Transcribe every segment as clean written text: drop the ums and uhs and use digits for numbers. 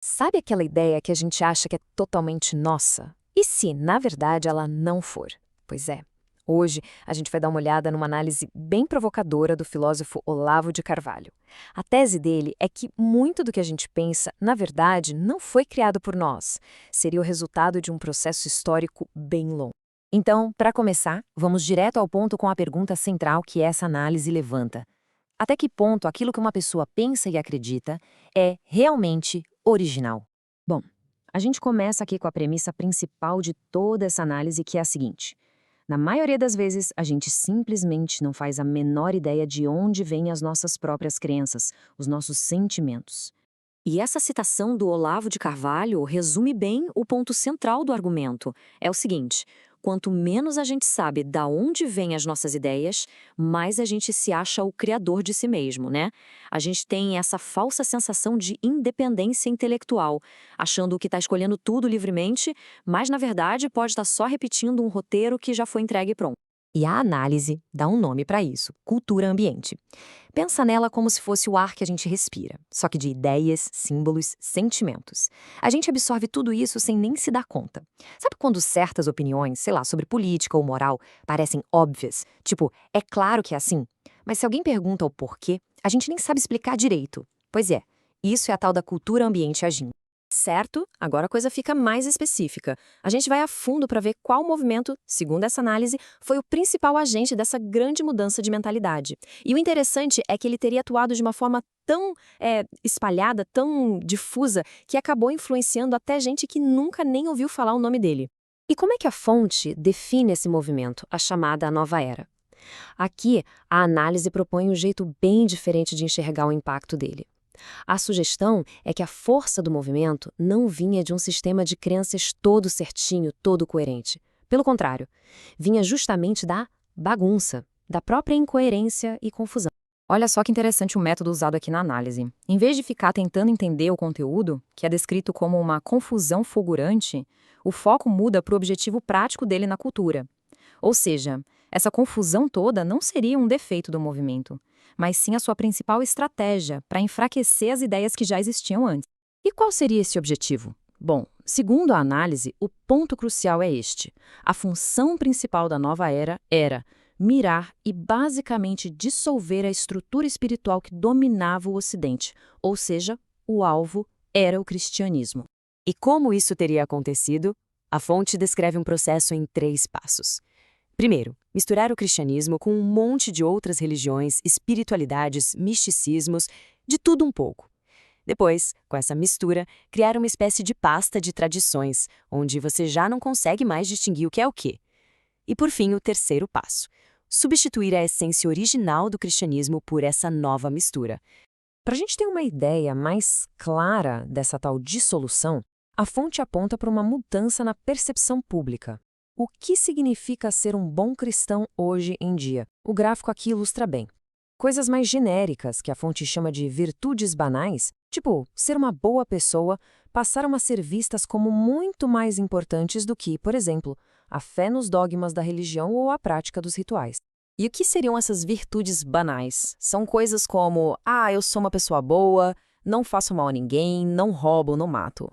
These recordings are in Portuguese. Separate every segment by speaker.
Speaker 1: Sabe aquela ideia que a gente acha que é totalmente nossa? E se, na verdade, ela não for? Pois é. Hoje, a gente vai dar uma olhada numa análise bem provocadora do filósofo Olavo de Carvalho. A tese dele é que muito do que a gente pensa, na verdade, não foi criado por nós. Seria o resultado de um processo histórico bem longo. Então, para começar, vamos direto ao ponto com a pergunta central que essa análise levanta. Até que ponto aquilo que uma pessoa pensa e acredita é realmente original? Bom, a gente começa aqui com a premissa principal de toda essa análise, que é a seguinte: na maioria das vezes, a gente simplesmente não faz a menor ideia de onde vêm as nossas próprias crenças, os nossos sentimentos. E essa citação do Olavo de Carvalho resume bem o ponto central do argumento. É o seguinte: quanto menos a gente sabe da onde vêm as nossas ideias, mais a gente se acha o criador de si mesmo, né? A gente tem essa falsa sensação de independência intelectual, achando que está escolhendo tudo livremente, mas na verdade pode estar só repetindo um roteiro que já foi entregue e pronto. E a análise dá um nome para isso: cultura ambiente. Pensa nela como se fosse o ar que a gente respira, só que de ideias, símbolos, sentimentos. A gente absorve tudo isso sem nem se dar conta. Sabe quando certas opiniões, sei lá, sobre política ou moral, parecem óbvias? Tipo, é claro que é assim. Mas se alguém pergunta o porquê, a gente nem sabe explicar direito. Pois é, isso é a tal da cultura ambiente agindo. Certo, agora a coisa fica mais específica. A gente vai a fundo para ver qual movimento, segundo essa análise, foi o principal agente dessa grande mudança de mentalidade. E o interessante é que ele teria atuado de uma forma tão espalhada, tão difusa, que acabou influenciando até gente que nunca nem ouviu falar o nome dele. E como é que a fonte define esse movimento, a chamada Nova Era? Aqui, a análise propõe um jeito bem diferente de enxergar o impacto dele. A sugestão é que a força do movimento não vinha de um sistema de crenças todo certinho, todo coerente. Pelo contrário, vinha justamente da bagunça, da própria incoerência e confusão. Olha só que interessante o método usado aqui na análise. Em vez de ficar tentando entender o conteúdo, que é descrito como uma confusão fulgurante, o foco muda para o objetivo prático dele na cultura. Ou seja, essa confusão toda não seria um defeito do movimento, mas sim a sua principal estratégia para enfraquecer as ideias que já existiam antes. E qual seria esse objetivo? Bom, segundo a análise, o ponto crucial é este: a função principal da nova era mirar e basicamente dissolver a estrutura espiritual que dominava o Ocidente, ou seja, o alvo era o cristianismo. E como isso teria acontecido? A fonte descreve um processo em 3 passos. Primeiro, misturar o cristianismo com um monte de outras religiões, espiritualidades, misticismos, de tudo um pouco. Depois, com essa mistura, criar uma espécie de pasta de tradições, onde você já não consegue mais distinguir o que é o quê. E por fim, o terceiro passo: substituir a essência original do cristianismo por essa nova mistura. Para a gente ter uma ideia mais clara dessa tal dissolução, a fonte aponta para uma mudança na percepção pública. O que significa ser um bom cristão hoje em dia? O gráfico aqui ilustra bem. Coisas mais genéricas, que a fonte chama de virtudes banais, tipo ser uma boa pessoa, passaram a ser vistas como muito mais importantes do que, por exemplo, a fé nos dogmas da religião ou a prática dos rituais. E o que seriam essas virtudes banais? São coisas como: eu sou uma pessoa boa, não faço mal a ninguém, não roubo, não mato.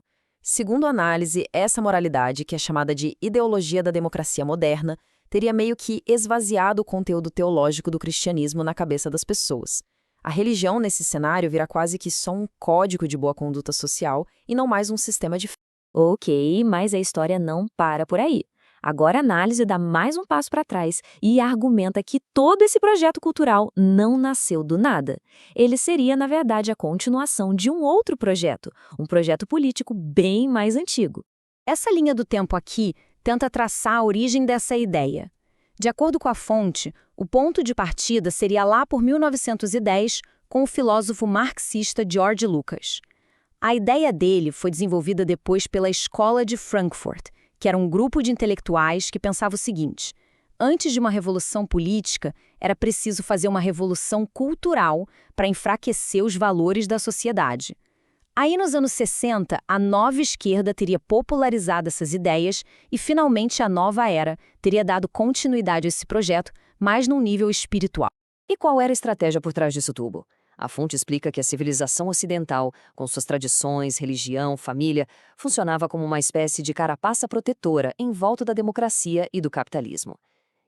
Speaker 1: Segundo a análise, essa moralidade, que é chamada de ideologia da democracia moderna, teria meio que esvaziado o conteúdo teológico do cristianismo na cabeça das pessoas. A religião, nesse cenário, vira quase que só um código de boa conduta social e não mais um sistema de fé. Ok, mas a história não para por aí. Agora a análise dá mais um passo para trás e argumenta que todo esse projeto cultural não nasceu do nada. Ele seria, na verdade, a continuação de um outro projeto, um projeto político bem mais antigo. Essa linha do tempo aqui tenta traçar a origem dessa ideia. De acordo com a fonte, o ponto de partida seria lá por 1910, com o filósofo marxista George Lucas. A ideia dele foi desenvolvida depois pela Escola de Frankfurt, que era um grupo de intelectuais que pensava o seguinte: antes de uma revolução política, era preciso fazer uma revolução cultural para enfraquecer os valores da sociedade. Aí, nos anos 60, a nova esquerda teria popularizado essas ideias e, finalmente, a nova era teria dado continuidade a esse projeto, mas num nível espiritual. E qual era a estratégia por trás disso tudo?
Speaker 2: A fonte explica que a civilização ocidental, com suas tradições, religião, família, funcionava como uma espécie de carapaça protetora em volta da democracia e do capitalismo.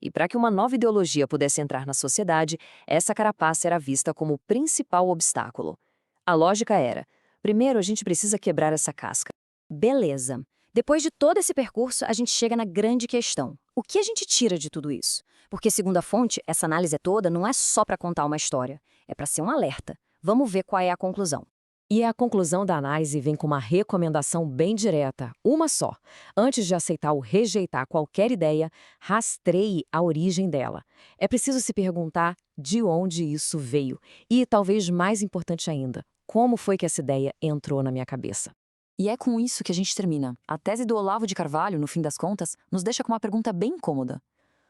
Speaker 2: E para que uma nova ideologia pudesse entrar na sociedade, essa carapaça era vista como o principal obstáculo. A lógica era: primeiro a gente precisa quebrar essa casca.
Speaker 3: Beleza. Depois de todo esse percurso, a gente chega na grande questão. O que a gente tira de tudo isso? Porque, segundo a fonte, essa análise toda não é só para contar uma história, é para ser um alerta. Vamos ver qual é a conclusão.
Speaker 1: E a conclusão da análise vem com uma recomendação bem direta, uma só. Antes de aceitar ou rejeitar qualquer ideia, rastreie a origem dela. É preciso se perguntar de onde isso veio. E, talvez mais importante ainda, como foi que essa ideia entrou na minha cabeça?
Speaker 3: E é com isso que a gente termina. A tese do Olavo de Carvalho, no fim das contas, nos deixa com uma pergunta bem incômoda.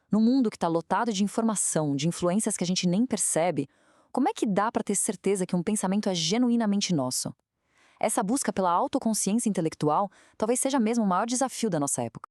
Speaker 3: Num mundo que está lotado de informação, de influências que a gente nem percebe, como é que dá para ter certeza que um pensamento é genuinamente nosso? Essa busca pela autoconsciência intelectual talvez seja mesmo o maior desafio da nossa época.